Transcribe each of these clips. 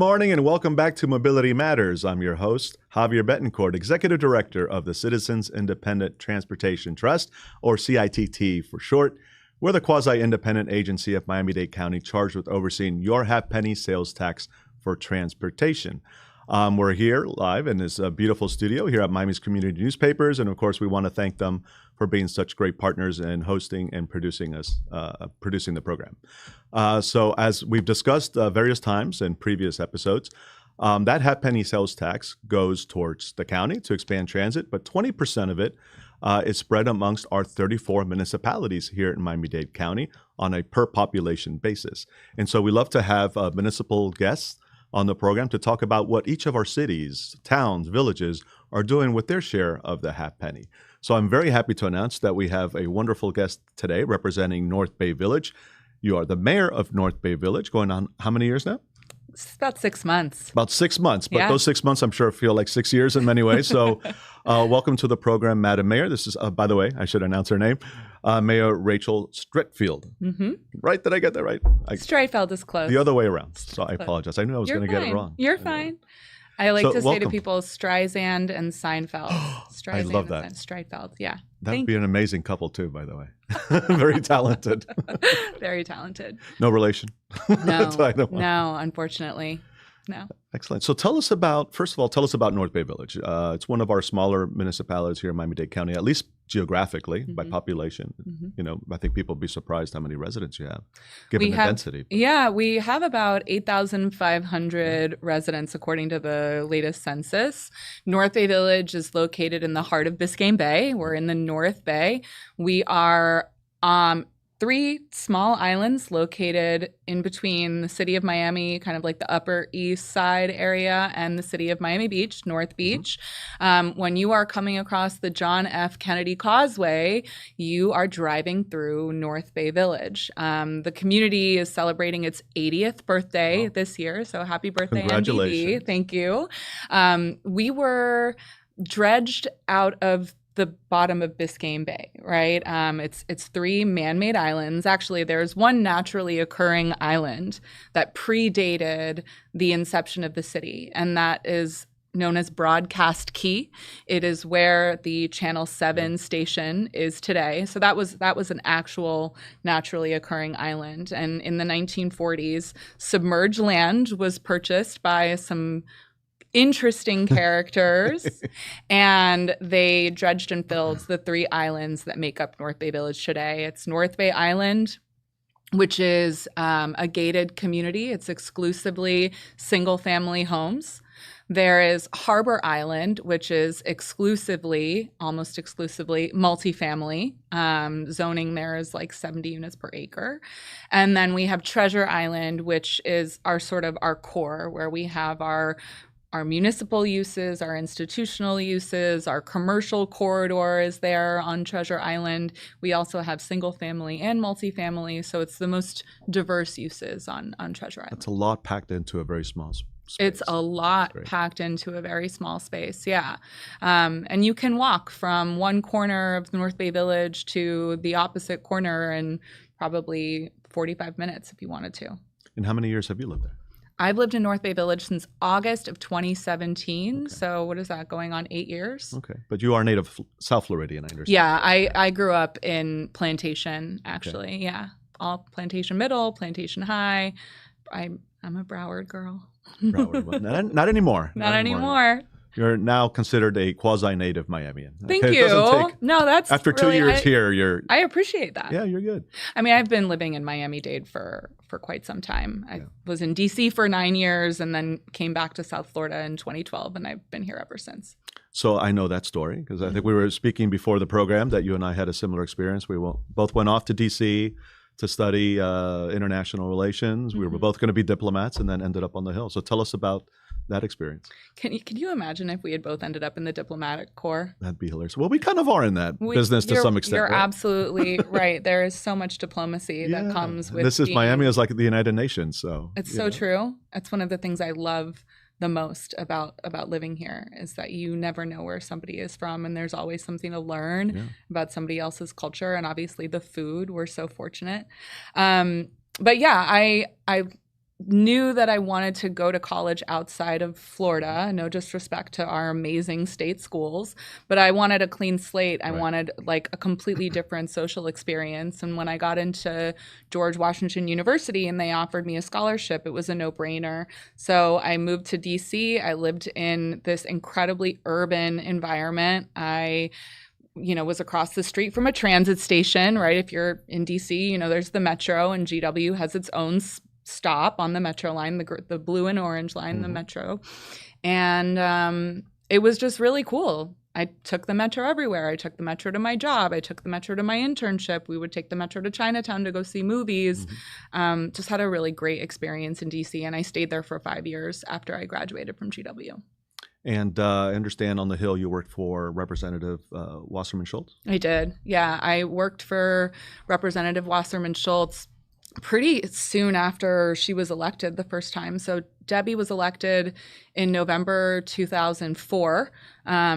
morning and welcome back to Mobility Matters. I'm your host, Javier Betancourt, Executive Director of the Citizens Independent Transportation Trust, or CITT for short. We're the quasi-independent agency of Miami-Dade County charged with overseeing your half-penny sales tax for transportation. We're here live in this beautiful studio here at Miami's Community Newspapers, and of course we want to thank them for being such great partners in hosting and producing the program. So as we've discussed various times in previous episodes, that half-penny sales tax goes towards the county to expand transit, but 20% of it is spread amongst our 34 municipalities here in Miami-Dade County on a per population basis. And so we love to have municipal guests on the program to talk about what each of our cities, towns, villages are doing with their share of the half penny. So I'm very happy to announce that we have a wonderful guest today representing North Bay Village. You are the mayor of North Bay Village, going on how many years now? It's about 6 months. About 6 months, but Yeah. those 6 months I'm sure feel like 6 years in many ways. So welcome to the program, Madam Mayor. This is, by the way, I should announce her name, Mayor Rachel Streitfeld. Mm-hmm. Right? Did I get that right? Streitfeld is close. The other way around. So I apologize. I knew I was going to get it wrong. You're fine. I like So to say welcome. to people Streisand and Seinfeld. Streisand I love that. and Streitfeld, yeah. That would Thank be an amazing couple too, by the way. Very talented. Very talented. No relation. No, That's why I don't want- no, unfortunately, no. Excellent. So tell us about, first of all, tell us about North Bay Village. It's one of our smaller municipalities here in Miami-Dade County, at least geographically, by population. Mhm. You know, I think people would be surprised how many residents you have, given the density. Yeah, we have about 8,500 residents according to the latest census. North Bay Village is located in the heart of Biscayne Bay. We're in the North Bay. We are 3 small islands located in between the city of Miami, kind of like the Upper East Side area, and the city of Miami Beach, North Beach. When you are coming across the John F. Kennedy Causeway, you are driving through North Bay Village. The community is celebrating its 80th birthday this year, so happy birthday, Congratulations. NBV. Thank you. We were dredged out of the bottom of Biscayne Bay, right? It's 3 man-made islands. Actually, there's one naturally occurring island that predated the inception of the city, and that is known as Broadcast Key. It is where the Channel 7 station is today. So that was an actual naturally occurring island. And in the 1940s, submerged land was purchased by some interesting characters, and they dredged and filled the 3 islands that make up North Bay Village today. It's North Bay Island, which is a gated community. It's exclusively single-family homes. There is Harbor Island, which is almost exclusively, multifamily. Zoning there is like 70 units per acre. And then we have Treasure Island, which is our core, where we have our municipal uses, our institutional uses, our commercial corridor is there on Treasure Island. We also have single family and multifamily, so it's the most diverse uses on Treasure Island. That's a lot packed into a very small space. It's a lot packed into a very small space, yeah. And you can walk from one corner of North Bay Village to the opposite corner in probably 45 minutes if you wanted to. And how many years have you lived there? I've lived in North Bay Village since August of 2017. Okay. So what is that, going on 8 years? Okay. But you are native South Floridian, I understand. Yeah, I grew up in Plantation, actually. Okay. Yeah, all Plantation Middle, Plantation High. I'm a Broward girl. Broward, well, not anymore. Not anymore. You're now considered a quasi-native Miamian. Thank you. No, that's after really, 2 years here. You're. I appreciate that. Yeah, you're good. I mean, I've been living in Miami-Dade for quite some time. I was in DC for 9 years and then came back to South Florida in 2012, and I've been here ever since. So I know that story because I think we were speaking before the program that you and I had a similar experience. We both went off to DC to study international relations. We were both going to be diplomats and then ended up on the Hill. So tell us about that experience. Can you imagine if we had both ended up in the diplomatic corps? That'd be hilarious. Well, we kind of are in that business to some extent. You're right? absolutely right. There is so much diplomacy that comes with this. Is Miami is like the United Nations, so it's so true. That's one of the things I love the most about living here is that you never know where somebody is from, and there's always something to learn about somebody else's culture, and obviously the food. We're so fortunate. But yeah, I knew that I wanted to go to college outside of Florida. No disrespect to our amazing state schools, but I wanted a clean slate. I wanted like a completely different social experience. And when I got into George Washington University and they offered me a scholarship, it was a no-brainer. So I moved to DC. I lived in this incredibly urban environment. I was across the street from a transit station, right? If you're in DC, there's the Metro, and GW has its own stop on the Metro line, the blue and orange line, the Metro. And it was just really cool. I took the Metro everywhere. I took the Metro to my job. I took the Metro to my internship. We would take the Metro to Chinatown to go see movies. Just had a really great experience in DC, and I stayed there for 5 years after I graduated from GW. And I understand on the Hill you worked for Representative Wasserman Schultz? I did. Yeah, I worked for Representative Wasserman Schultz pretty soon after she was elected the first time. So Debbie was elected in November 2004.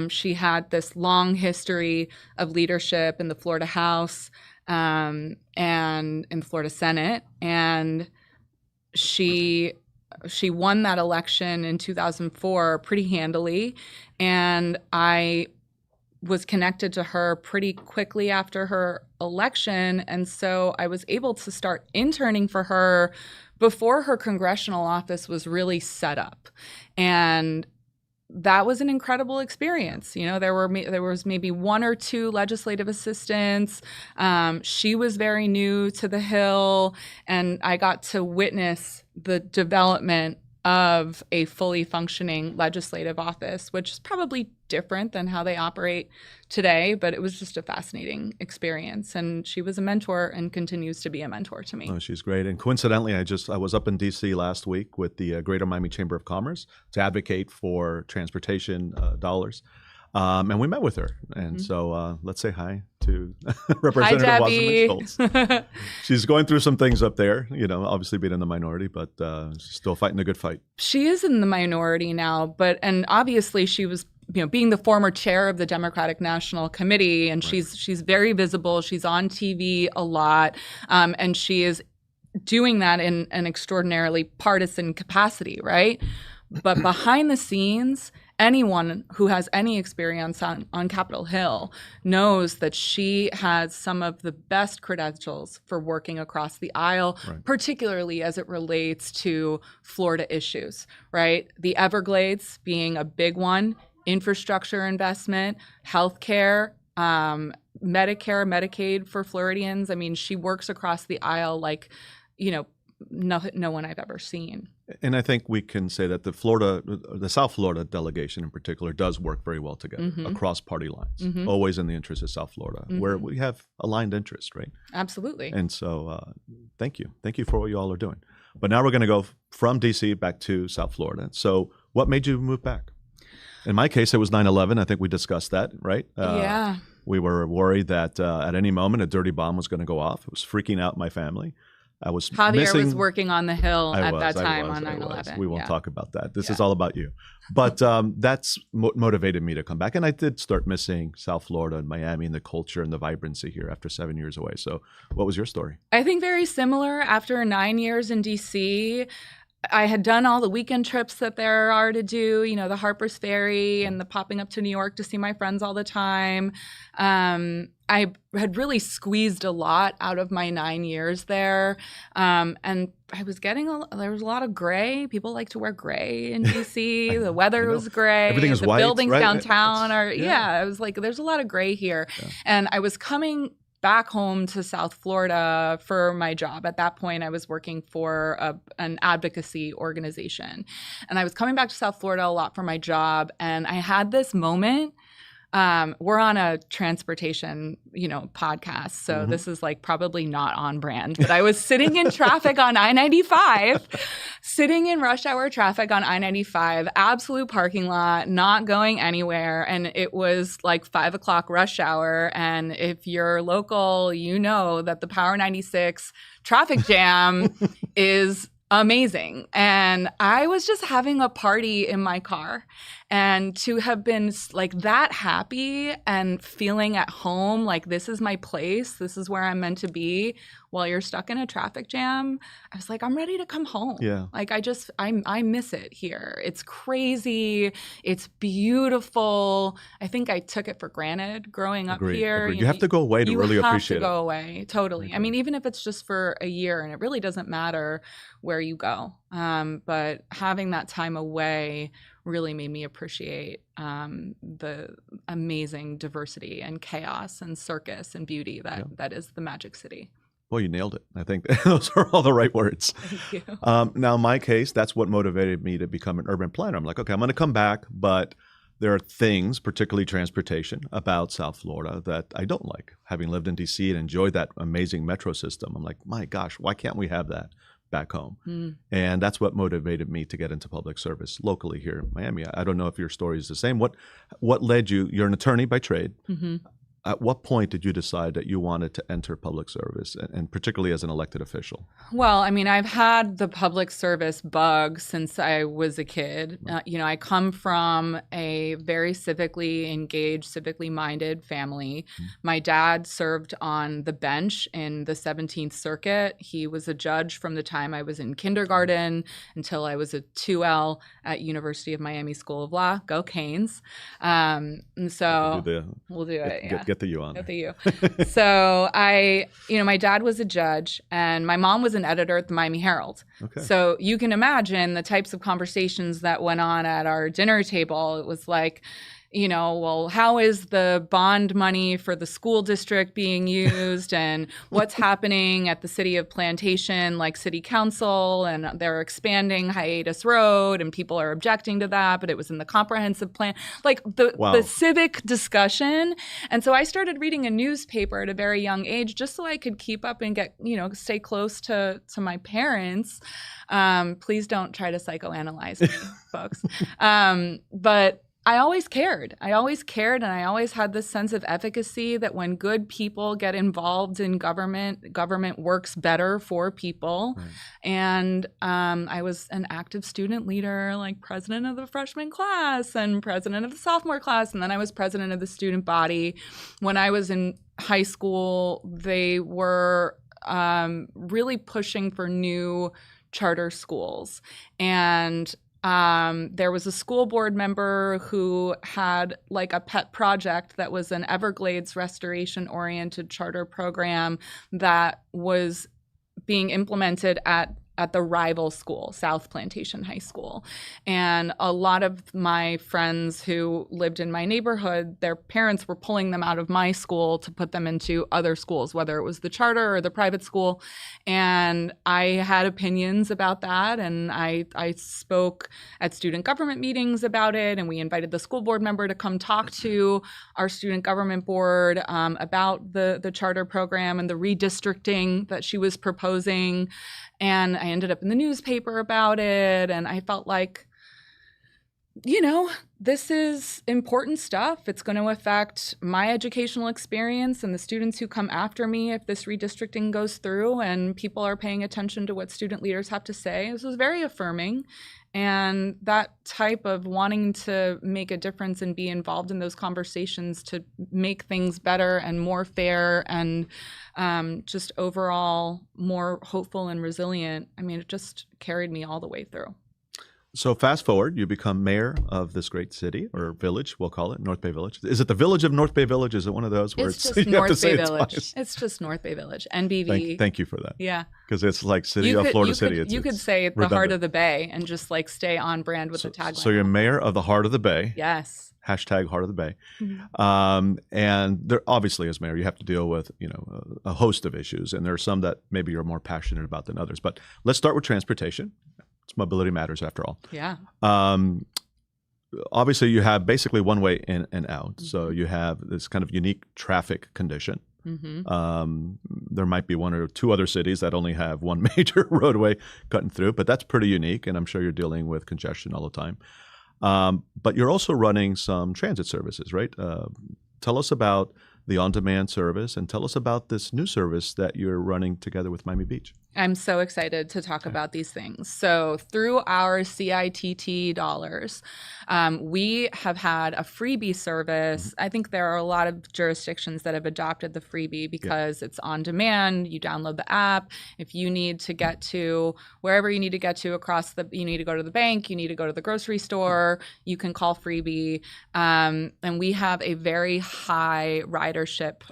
She had this long history of leadership in the Florida House and in the Florida Senate. And she won that election in 2004 pretty handily. And I was connected to her pretty quickly after her election. And so I was able to start interning for her before her congressional office was really set up. And that was an incredible experience. There was maybe one or two legislative assistants. She was very new to the Hill, and I got to witness the development of a fully functioning legislative office, which is probably different than how they operate today, but it was just a fascinating experience. And she was a mentor and continues to be a mentor to me. Oh, she's great. And coincidentally, I was up in DC last week with the Greater Miami Chamber of Commerce to advocate for transportation dollars. And we met with her. And so let's say hi to Representative Wasserman Schultz. She's going through some things up there, obviously being in the minority, but she's still fighting a good fight. She is in the minority now, and obviously she was, being the former chair of the Democratic National Committee, and she's very visible. She's on TV a lot, and she is doing that in an extraordinarily partisan capacity, right? But behind the scenes, anyone who has any experience on Capitol Hill knows that she has some of the best credentials for working across the aisle, particularly as it relates to Florida issues, right? The Everglades being a big one, infrastructure investment, healthcare, Medicare, Medicaid for Floridians. I mean, she works across the aisle like, no one I've ever seen. And I think we can say that the South Florida delegation in particular does work very well together across party lines, always in the interest of South Florida, where we have aligned interests, right? Absolutely. And so thank you. Thank you for what you all are doing. But now we're going to go from DC back to South Florida. So what made you move back? In my case, it was 9/11. I think we discussed that, right? Yeah. We were worried that at any moment a dirty bomb was going to go off. It was freaking out my family. Javier was working on the Hill at that time on 9/11. We won't talk about that. This is all about you. But that's motivated me to come back. And I did start missing South Florida and Miami and the culture and the vibrancy here after 7 years away. So what was your story? I think very similar. After 9 years in DC, I had done all the weekend trips that there are to do, the Harper's Ferry and the popping up to New York to see my friends all the time. I had really squeezed a lot out of my 9 years there. And I was there was a lot of gray. People like to wear gray in DC. The weather was gray. Everything is white, buildings right? downtown are, I was like, there's a lot of gray here. Yeah. And I was coming back home to South Florida for my job. At that point, I was working for an advocacy organization. And I was coming back to South Florida a lot for my job. And I had this moment. We're on a transportation, podcast. So this is like probably not on brand. But I was sitting in traffic on I-95, sitting in rush hour traffic on I-95, absolute parking lot, not going anywhere. And it was like 5 o'clock rush hour. And if you're local, you know that the Power 96 traffic jam is amazing. And I was just having a party in my car, and to have been like that happy and feeling at home, like this is my place, this is where I'm meant to be, while you're stuck in a traffic jam, I was like, I'm ready to come home. Yeah. Like I miss it here. It's crazy. It's beautiful. I think I took it for granted growing up here. Agreed. You have to go away to really appreciate it. You have to go away. Totally. I mean, even if it's just for a year, and it really doesn't matter where you go. But having that time away really made me appreciate the amazing diversity and chaos and circus and beauty that is the Magic City. Well, you nailed it. I think those are all the right words. Thank you. Now, in my case, that's what motivated me to become an urban planner. I'm like, okay, I'm going to come back, but there are things, particularly transportation, about South Florida that I don't like. Having lived in D.C. and enjoyed that amazing metro system, I'm like, my gosh, why can't we have that back home? And that's what motivated me to get into public service locally here in Miami. I don't know if your story is the same. What led you? You're an attorney by trade. Mm-hmm. At what point did you decide that you wanted to enter public service, and particularly as an elected official? Well, I mean, I've had the public service bug since I was a kid. I come from a very civically engaged, civically minded family. My dad served on the bench in the 17th Circuit. He was a judge from the time I was in kindergarten until I was a 2L at University of Miami School of Law. Go Canes. And so we'll do it. Get the U on there. Get the U. So my dad was a judge and my mom was an editor at the Miami Herald. Okay. So you can imagine the types of conversations that went on at our dinner table. It was like, well, how is the bond money for the school district being used, and what's happening at the city of Plantation, like city council, and they're expanding Hiatus Road, and people are objecting to that, but it was in the comprehensive plan, like the civic discussion. And so I started reading a newspaper at a very young age just so I could keep up and get, stay close to my parents. Please don't try to psychoanalyze me, folks. But I always cared. And I always had this sense of efficacy that when good people get involved in government works better for people. Right. And I was an active student leader, like president of the freshman class and president of the sophomore class. And then I was president of the student body. When I was in high school, they were really pushing for new charter schools. And there was a school board member who had like a pet project that was an Everglades restoration-oriented charter program that was being implemented at the rival school, South Plantation High School. And a lot of my friends who lived in my neighborhood, their parents were pulling them out of my school to put them into other schools, whether it was the charter or the private school. And I had opinions about that. And I spoke at student government meetings about it. And we invited the school board member to come talk to our student government board about the charter program and the redistricting that she was proposing. And I ended up in the newspaper about it. And I felt like, this is important stuff. It's going to affect my educational experience and the students who come after me if this redistricting goes through and people are paying attention to what student leaders have to say. This was very affirming. And that type of wanting to make a difference and be involved in those conversations to make things better and more fair and just overall more hopeful and resilient, it just carried me all the way through. So fast forward, you become mayor of this great city or village, we'll call it, North Bay Village. Is it the village of North Bay Village? Is it one of those where it's just North Bay Village? It's just North Bay Village, NBV. Thank you for that. Yeah. Because it's like City of Florida City. You could say the heart of the Bay and just like stay on brand with the tagline. So you're mayor of the heart of the Bay. Yes. Hashtag heart of the Bay. Mm-hmm. And there, obviously, as mayor, you have to deal with a host of issues. And there are some that maybe you're more passionate about than others. But let's start with transportation. It's mobility matters after all. Yeah. Obviously, you have basically one way in and out. Mm-hmm. So you have this kind of unique traffic condition. Mm-hmm. There might be one or two other cities that only have one major roadway cutting through, but that's pretty unique. And I'm sure you're dealing with congestion all the time. But you're also running some transit services, right? Tell us about the on-demand service and tell us about this new service that you're running together with Miami Beach. I'm so excited to talk about these things. So through our CITT dollars, we have had a freebie service. I think there are a lot of jurisdictions that have adopted the freebie because it's on demand. You download the app. If you need to get to wherever you need to get to you need to go to the bank, you need to go to the grocery store, you can call freebie. And we have a very high ridership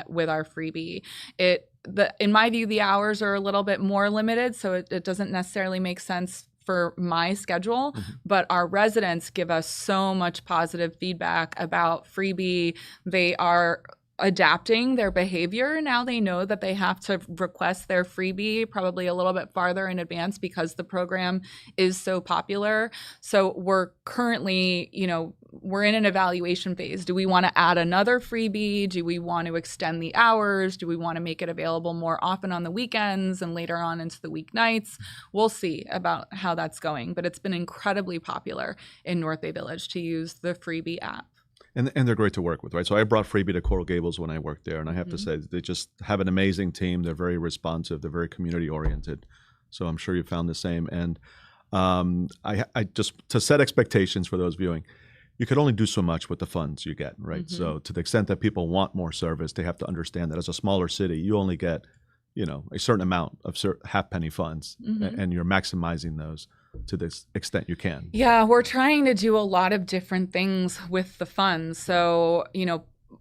with our freebie. In my view, the hours are a little bit more limited, so it doesn't necessarily make sense for my schedule, but our residents give us so much positive feedback about freebie. They are adapting their behavior. Now they know that they have to request their freebie probably a little bit farther in advance because the program is so popular. So we're currently, we're in an evaluation phase. Do we want to add another freebie? Do we want to extend the hours? Do we want to make it available more often on the weekends and later on into the weeknights? We'll see about how that's going, but it's been incredibly popular in North Bay Village to use the freebie app. And they're great to work with, right? So I brought freebie to Coral Gables when I worked there, and I have to say they just have an amazing team. They're very responsive. They're very community oriented. So I'm sure you found the same. And I just to set expectations for those viewing, you could only do so much with the funds you get, right? So to the extent that people want more service, they have to understand that as a smaller city, you only get, a certain amount of half-penny funds, and you're maximizing those to the extent you can. Yeah, we're trying to do a lot of different things with the funds. So,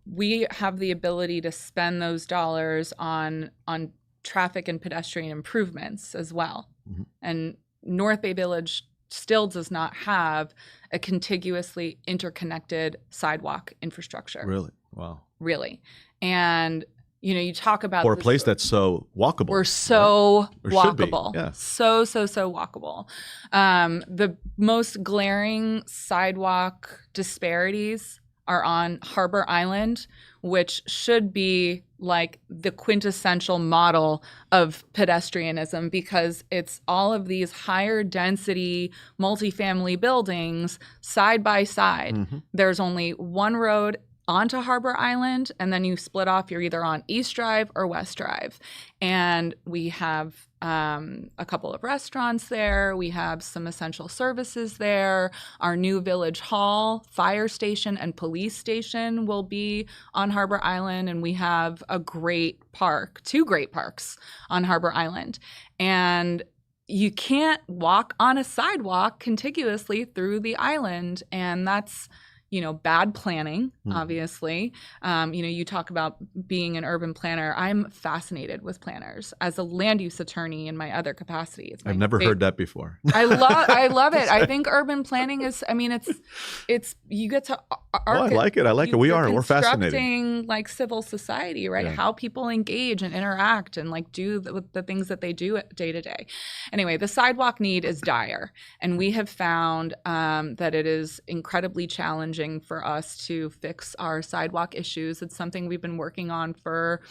we have the ability to spend those dollars on traffic and pedestrian improvements as well. And North Bay Village still does not have a contiguously interconnected sidewalk infrastructure. Really? Wow. Really. And you talk about for a place that's so walkable. We're so walkable. Yeah. So walkable. The most glaring sidewalk disparities are on Harbor Island, which should be like the quintessential model of pedestrianism because it's all of these higher density multifamily buildings side by side. There's only one road onto Harbor Island, and then you split off. You're either on East Drive or West Drive. And we have a couple of restaurants there. We have some essential services there. Our new Village Hall, fire station, and police station will be on Harbor Island. And we have a great park, 2 great parks on Harbor Island. And you can't walk on a sidewalk contiguously through the island. And that's bad planning, obviously. You talk about being an urban planner. I'm fascinated with planners. As a land use attorney in my other capacity, I've never heard that before. I love it. I think urban planning is, it's you get to I like it. We're fascinated. Constructing like civil society, right? How people engage and interact and like do the things that they do day to day. Anyway, the sidewalk need is dire. And we have found that it is incredibly challenging for us to fix our sidewalk issues. It's something we've been working on for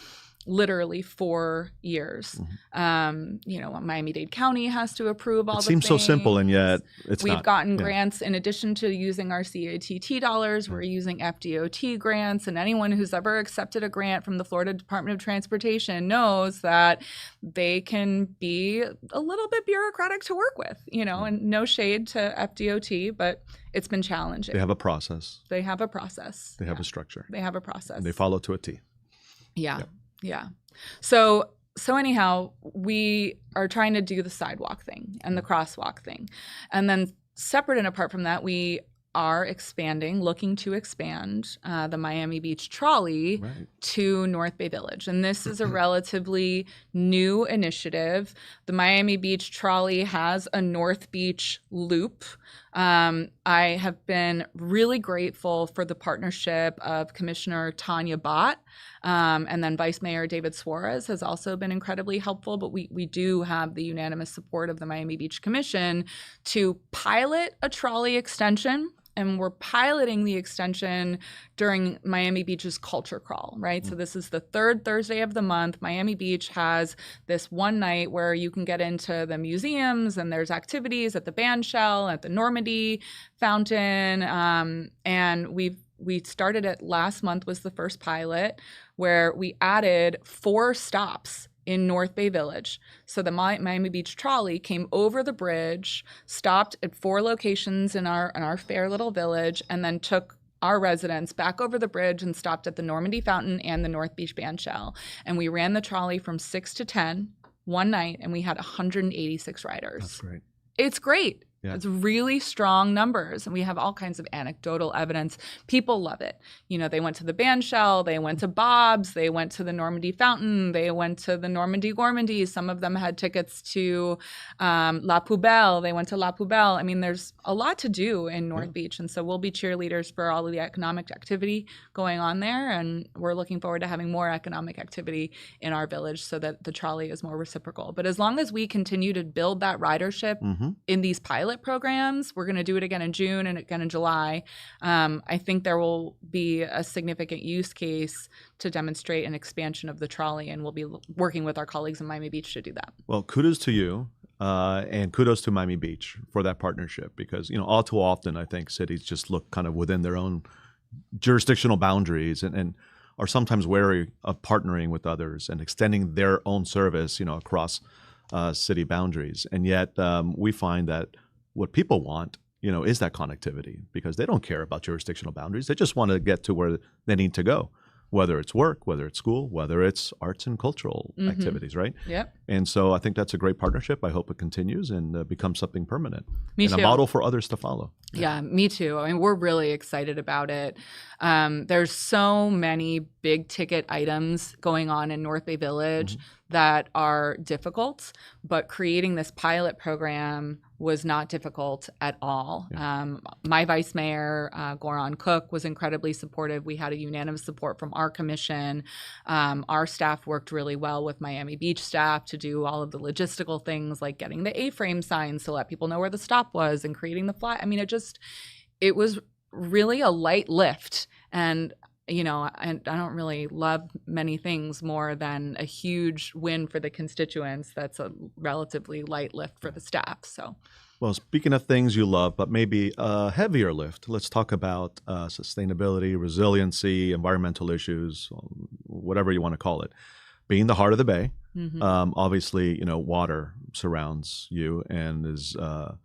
literally 4 years. Miami-Dade County has to approve all the things. It seems so simple, and yet it's not. We've gotten grants in addition to using our CITT dollars. We're using FDOT grants, and anyone who's ever accepted a grant from the Florida Department of Transportation knows that they can be a little bit bureaucratic to work with, and no shade to FDOT, but it's been challenging. They have a process. They have a process. They have a structure. They have a process. And they follow to a T. Yeah. So anyhow, we are trying to do the sidewalk thing and the crosswalk thing. And then separate and apart from that, we are looking to expand the Miami Beach Trolley to North Bay Village. And this is a relatively new initiative. The Miami Beach Trolley has a North Beach loop. I have been really grateful for the partnership of Commissioner Tanya Bott, and then Vice Mayor David Suarez has also been incredibly helpful. But we do have the unanimous support of the Miami Beach Commission to pilot a trolley extension. And we're piloting the extension during Miami Beach's Culture Crawl, right? So this is the 3rd Thursday of the month. Miami Beach has this one night where you can get into the museums and there's activities at the bandshell, at the Normandy Fountain. And we started it last month was the first pilot where we added 4 stops in North Bay Village. So the Miami Beach Trolley came over the bridge, stopped at 4 locations in our fair little village, and then took our residents back over the bridge and stopped at the Normandy Fountain and the North Beach Bandshell. And we ran the trolley from 6 to 10 one night, and we had 186 riders. That's great. It's great. Yeah. It's really strong numbers. And we have all kinds of anecdotal evidence. People love it. You know, they went to the Bandshell, they went to Bob's, they went to the Normandy Fountain, they went to the Normandy Gourmandy. Some of them had tickets to La Poubelle. They went to La Poubelle. I mean, there's a lot to do in North Beach. And so we'll be cheerleaders for all of the economic activity going on there. And we're looking forward to having more economic activity in our village so that the trolley is more reciprocal. But as long as we continue to build that ridership in these pilot programs, we're going to do it again in June and again in July. I think there will be a significant use case to demonstrate an expansion of the trolley, and we'll be working with our colleagues in Miami Beach to do that. Well, kudos to you, and kudos to Miami Beach for that partnership, because, you know, all too often I think cities just look kind of within their own jurisdictional boundaries and are sometimes wary of partnering with others and extending their own service, you know, across city boundaries. And yet we find that what people want, you know, is that connectivity, because they don't care about jurisdictional boundaries. They just want to get to where they need to go, whether it's work, whether it's school, whether it's arts and cultural activities, right? Yep. And so I think that's a great partnership. I hope it continues and becomes something permanent. Me and too. a model for others to follow. Yeah, me too. I mean, we're really excited about it. There's so many big ticket items going on in North Bay Village that are difficult, but creating this pilot program was not difficult at all. Yeah. My vice mayor, Goran Cook, was incredibly supportive. We had a unanimous support from our commission. Our staff worked really well with Miami Beach staff to do all of the logistical things like getting the A-frame signs to let people know where the stop was and creating the flag. I mean, it was really a light lift. And you know, and I don't really love many things more than a huge win for the constituents that's a relatively light lift for the staff. So, well, speaking of things you love, but maybe a heavier lift, let's talk about sustainability, resiliency, environmental issues, whatever you want to call it. Being the heart of the Bay, obviously, you know, water surrounds you and is a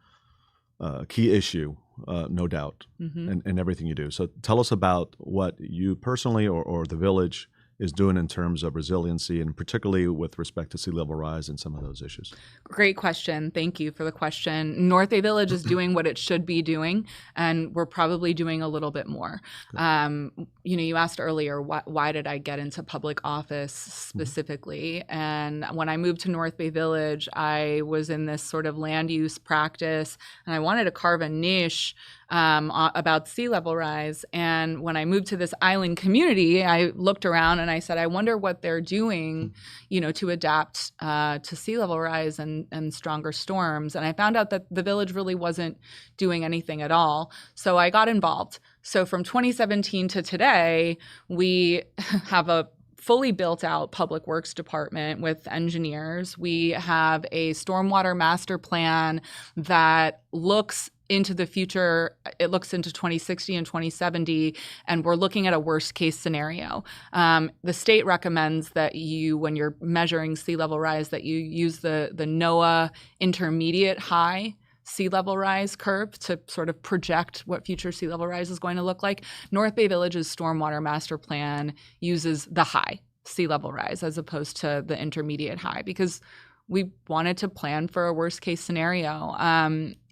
key issue. No doubt, in everything you do. So tell us about what you personally or the village is doing in terms of resiliency, and particularly with respect to sea level rise and some of those issues. Great question. Thank you for the question. North Bay Village is doing what it should be doing, and we're probably doing a little bit more. You know, you asked earlier, why did I get into public office specifically? And when I moved to North Bay Village, I was in this sort of land use practice, and I wanted to carve a niche about sea level rise. And when I moved to this island community, I looked around and I said, I wonder what they're doing, you know, to adapt to sea level rise and stronger storms. And I found out that the village really wasn't doing anything at all. So I got involved. So from 2017 to today, we have a fully built out public works department with engineers. We have a stormwater master plan that looks into the future. It looks into 2060 and 2070, and we're looking at a worst case scenario. The state recommends that you, when you're measuring sea level rise, that you use the NOAA intermediate high sea level rise curve to sort of project what future sea level rise is going to look like. North Bay Village's stormwater master plan uses the high sea level rise as opposed to the intermediate high, because we wanted to plan for a worst case scenario.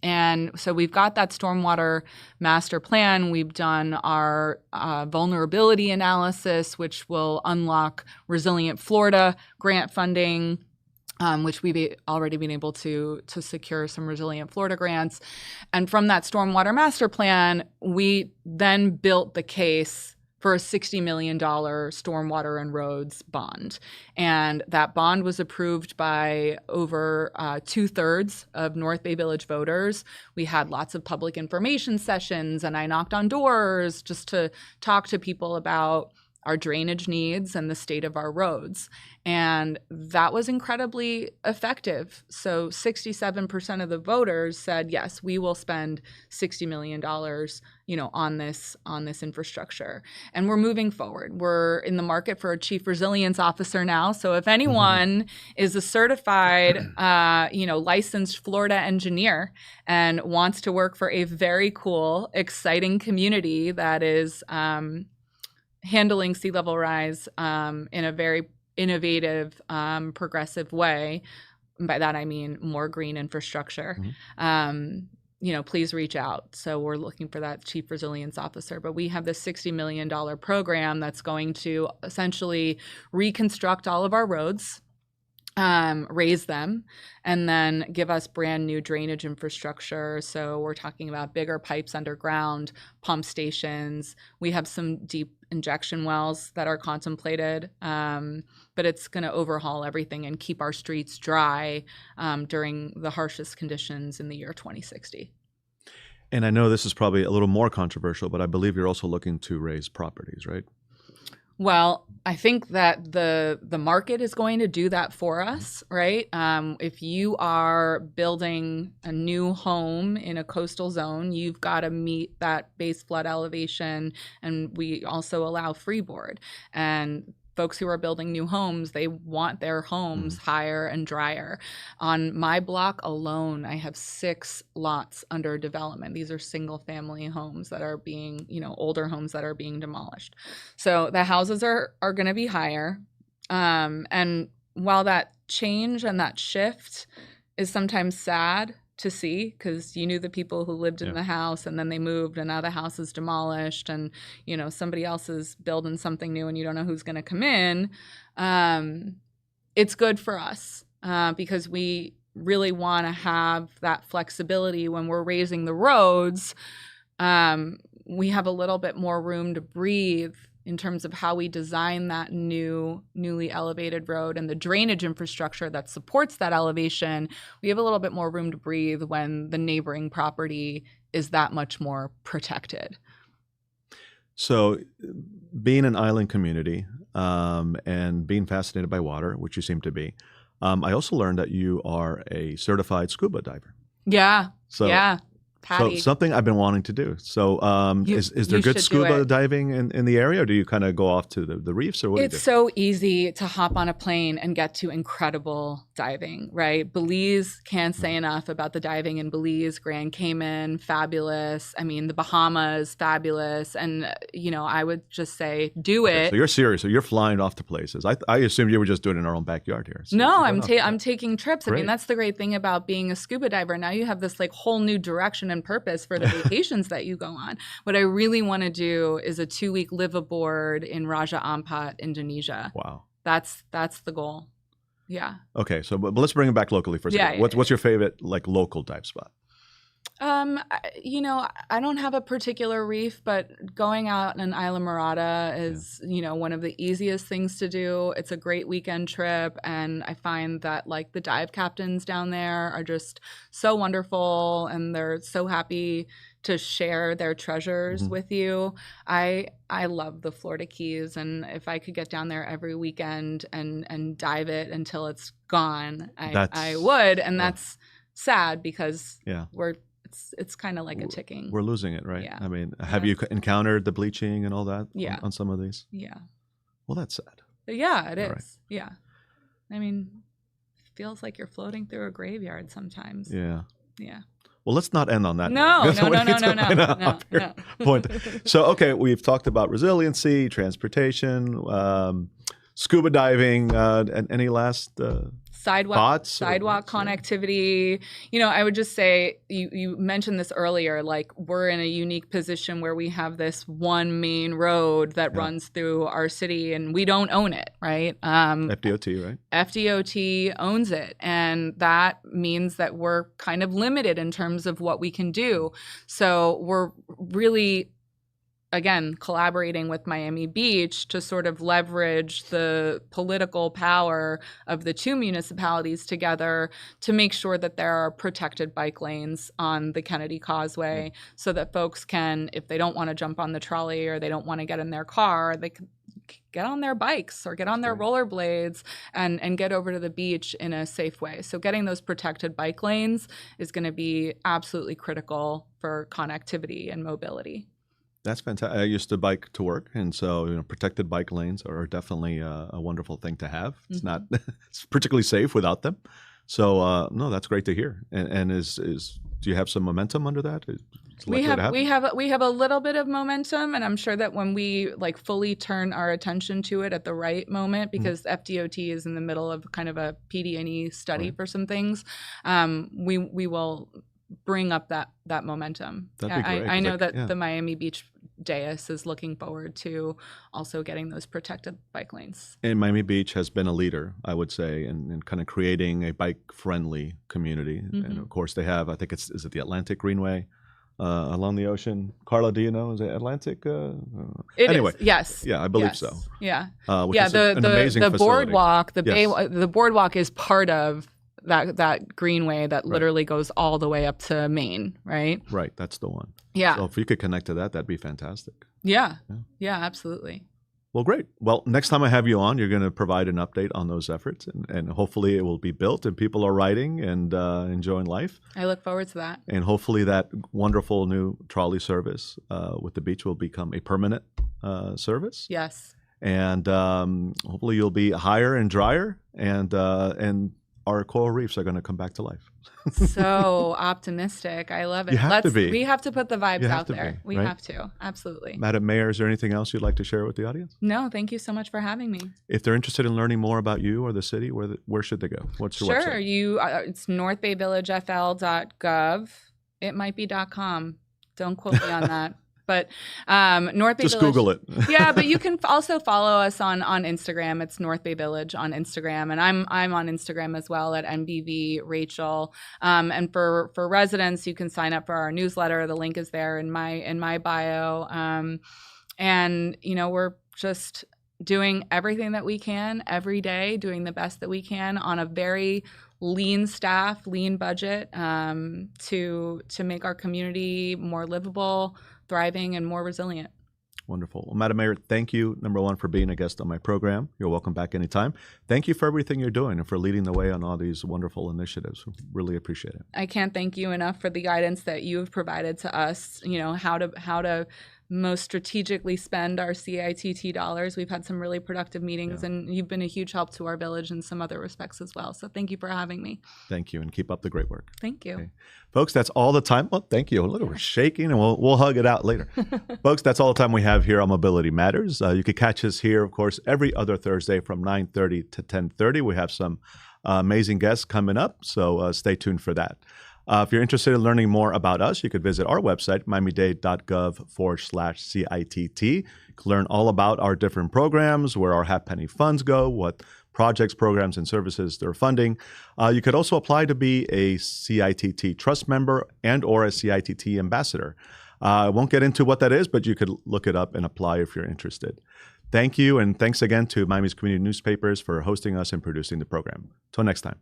And so we've got that stormwater master plan. We've done our vulnerability analysis, which will unlock Resilient Florida grant funding, which we've already been able to secure some Resilient Florida grants. And from that stormwater master plan, we then built the case for a $60 million stormwater and roads bond. And that bond was approved by over 2/3 of North Bay Village voters. We had lots of public information sessions, and I knocked on doors just to talk to people about our drainage needs and the state of our roads. And that was incredibly effective. So 67% of the voters said, yes, we will spend $60 million, on this infrastructure. And we're moving forward. We're in the market for a chief resilience officer now. So if anyone is a certified, licensed Florida engineer and wants to work for a very cool, exciting community that is handling sea level rise in a very innovative, progressive way. And by that, I mean more green infrastructure. Please reach out. So we're looking for that chief resilience officer. But we have this $60 million program that's going to essentially reconstruct all of our roads, raise them, and then give us brand new drainage infrastructure. So we're talking about bigger pipes underground, pump stations. We have some deep injection wells that are contemplated, but it's going to overhaul everything and keep our streets dry during the harshest conditions in the year 2060. And I know this is probably a little more controversial, but I believe you're also looking to raise properties, right? Well, I think that the market is going to do that for us, right? If you are building a new home in a coastal zone, you've got to meet that base flood elevation, and we also allow freeboard. And folks who are building new homes, they want their homes higher and drier. On my block alone, I have 6 lots under development. These are single family homes that are being, older homes that are being demolished. So the houses are going to be higher. And while that change and that shift is sometimes sad to see, because you knew the people who lived in the house and then they moved and now the house is demolished and somebody else is building something new and you don't know who's going to come in, it's good for us because we really want to have that flexibility when we're raising the roads. We have a little bit more room to breathe in terms of how we design that newly elevated road and the drainage infrastructure that supports that elevation. We have a little bit more room to breathe when the neighboring property is that much more protected. So being an island community and being fascinated by water, which you seem to be, I also learned that you are a certified scuba diver. Yeah. So something I've been wanting to do. So is there good scuba diving in the area, or do you kind of go off to the reefs, or what do you do? It's so easy to hop on a plane and get to incredible diving, right? Belize, can't say enough about the diving in Belize. Grand Cayman, fabulous. I mean, the Bahamas, fabulous. And, I would just say do it. So you're serious. So you're flying off to places. I assumed you were just doing it in our own backyard here. So no, I'm taking trips. Great. I mean, that's the great thing about being a scuba diver. Now you have this whole new direction and purpose for the vacations that you go on. What I really want to do is a 2-week live aboard in Raja Ampat, Indonesia. Wow. That's the goal. Yeah. Okay, so but let's bring it back locally for a second. What's your favorite local dive spot? I don't have a particular reef, but going out in Isla Morada is, one of the easiest things to do. It's a great weekend trip, and I find that the dive captains down there are just so wonderful, and they're so happy to share their treasures with you. I love the Florida Keys, and if I could get down there every weekend and dive it until it's gone, I would. And that's sad because it's kind of like a ticking. We're losing it, right? Yeah. I mean, have you encountered the bleaching and all that on some of these? Yeah. Well, that's sad. Yeah, it is. Right. Yeah. I mean, it feels like you're floating through a graveyard sometimes. Yeah. Yeah. Well, let's not end on that. No. Point. So, okay, we've talked about resiliency, transportation, scuba diving, and any last thoughts? Sidewalk connectivity. I would just say, you mentioned this earlier, we're in a unique position where we have this one main road that runs through our city and we don't own it, right? FDOT, right? FDOT owns it. And that means that we're kind of limited in terms of what we can do. So we're really again, collaborating with Miami Beach to sort of leverage the political power of the two municipalities together to make sure that there are protected bike lanes on the Kennedy Causeway so that folks can, if they don't want to jump on the trolley or they don't want to get in their car, they can get on their bikes or get on their rollerblades and get over to the beach in a safe way. So getting those protected bike lanes is going to be absolutely critical for connectivity and mobility. That's fantastic. I used to bike to work, and so protected bike lanes are definitely a wonderful thing to have. It's not it's particularly safe without them. So no, that's great to hear. And do you have some momentum under that? We have a little bit of momentum, and I'm sure that when we fully turn our attention to it at the right moment, because FDOT is in the middle of kind of a PD&E study for some things, we will bring up that momentum. That'd be great. I know that the Miami Beach Dais is looking forward to also getting those protected bike lanes. And Miami Beach has been a leader, I would say, in kind of creating a bike-friendly community. And of course, they have, I think is it the Atlantic Greenway along the ocean? Carla, do you know? Is it Atlantic? Anyway, yes. Yeah, I believe so. Yeah. Which is an amazing facility. Boardwalk, the boardwalk is part of that greenway that literally goes all the way up to Maine, right? Right, that's the one. Yeah. So if you could connect to that, that'd be fantastic. Yeah, absolutely. Well, great. Well, next time I have you on, you're going to provide an update on those efforts, and hopefully it will be built and people are riding and enjoying life. I look forward to that. And hopefully that wonderful new trolley service with the beach will become a permanent service. Yes. And hopefully you'll be higher and drier, and our coral reefs are going to come back to life. So optimistic. I love it. You have to be. We have to put the vibes out there. We right? have to. Absolutely. Madam Mayor, is there anything else you'd like to share with the audience? No, thank you so much for having me. If they're interested in learning more about you or the city, where should they go? What's your website? Sure. It's northbayvillagefl.gov. It might be .com. Don't quote me on that. But North Bay Just Village, Google it. Yeah, but you can also follow us on Instagram. It's North Bay Village on Instagram, and I'm on Instagram as well at NBV Rachel. And for residents, you can sign up for our newsletter. The link is there in my bio. And we're just doing everything that we can every day, doing the best that we can on a very lean staff, lean budget to make our community more livable, thriving, and more resilient. Wonderful. Well, Madam Mayor, thank you, number one, for being a guest on my program. You're welcome back anytime. Thank you for everything you're doing and for leading the way on all these wonderful initiatives. Really appreciate it. I can't thank you enough for the guidance that you have provided to us, how to most strategically spend our CITT dollars. We've had some really productive meetings, and you've been a huge help to our village in some other respects as well. So thank you for having me. Thank you, and keep up the great work. Thank you. Okay. Folks, that's all the time. Well, thank you. Look, we're shaking, and we'll hug it out later. Folks, that's all the time we have here on Mobility Matters. You can catch us here, of course, every other Thursday from 9:30 to 10:30. We have some amazing guests coming up, so stay tuned for that. If you're interested in learning more about us, you could visit our website, miamidade.gov/CITT. You can learn all about our different programs, where our half-penny funds go, what projects, programs, and services they're funding. You could also apply to be a CITT Trust member and or a CITT ambassador. I won't get into what that is, but you could look it up and apply if you're interested. Thank you, and thanks again to Miami's community newspapers for hosting us and producing the program. Till next time.